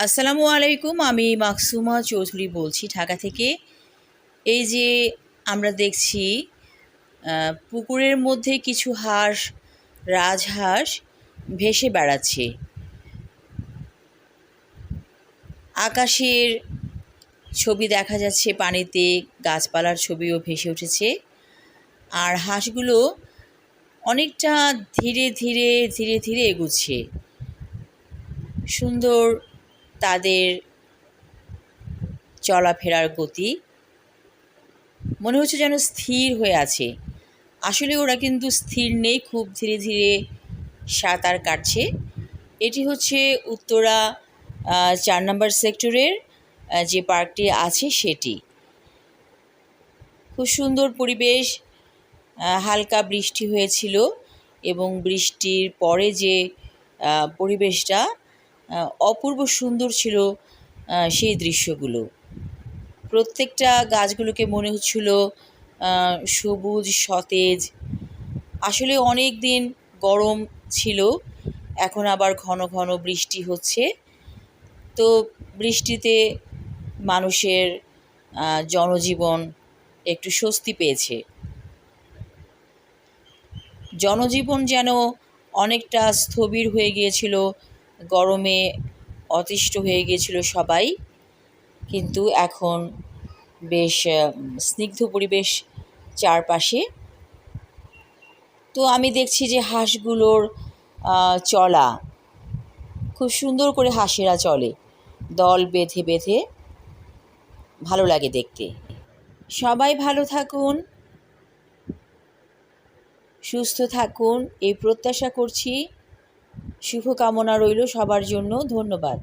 আসসালামু আলাইকুম। আমি মাকসুমা চৌধুরী বলছি ঢাকা থেকে। এই যে আমরা দেখছি পুকুরের মধ্যে কিছু হাঁস, রাজহাঁস ভেসে বেড়াচ্ছে। আকাশের ছবি দেখা যাচ্ছে, পানিতে গাছপালার ছবিও ভেসে উঠেছে। আর হাঁসগুলো অনেকটা ধীরে ধীরে ধীরে ধীরে এগুচ্ছে। সুন্দর তাদের চলাফেরার গতি, মনে হচ্ছে যেন স্থির হয়ে আছে। আসলে ওরা কিন্তু স্থির নেই, খুব ধীরে ধীরে সাঁতার কাটছে। এটি হচ্ছে উত্তরা 4 নম্বর সেক্টরের যে পার্কটি আছে সেটি। খুব সুন্দর পরিবেশ। হালকা বৃষ্টি হয়েছিল এবং বৃষ্টির পরে যে পরিবেশটা অপূর্ব সুন্দর ছিল, সেই দৃশ্যগুলো। প্রত্যেকটা গাছগুলোকে মনে হচ্ছিল সবুজ সতেজ। আসলে অনেক দিন গরম ছিল, এখন আবার ঘন ঘন বৃষ্টি হচ্ছে। তো বৃষ্টিতে মানুষের জনজীবন একটু স্বস্তি পেয়েছে। জনজীবন যেন অনেকটা স্থবির হয়ে গিয়েছিল, গরমে অতিষ্ঠ হয়ে গিয়েছিল সবাই। কিন্তু এখন বেশ স্নিগ্ধ পরিবেশ চারপাশে। তো আমি দেখছি যে হাঁসগুলোর চলা খুব সুন্দর করে, হাঁসেরা চলে দল বেঁধে বেঁধে, ভালো লাগে দেখতে। সবাই ভালো থাকুন, সুস্থ থাকুন এই প্রত্যাশা করছি। শুভকামনা রইল সবার জন্য। ধন্যবাদ।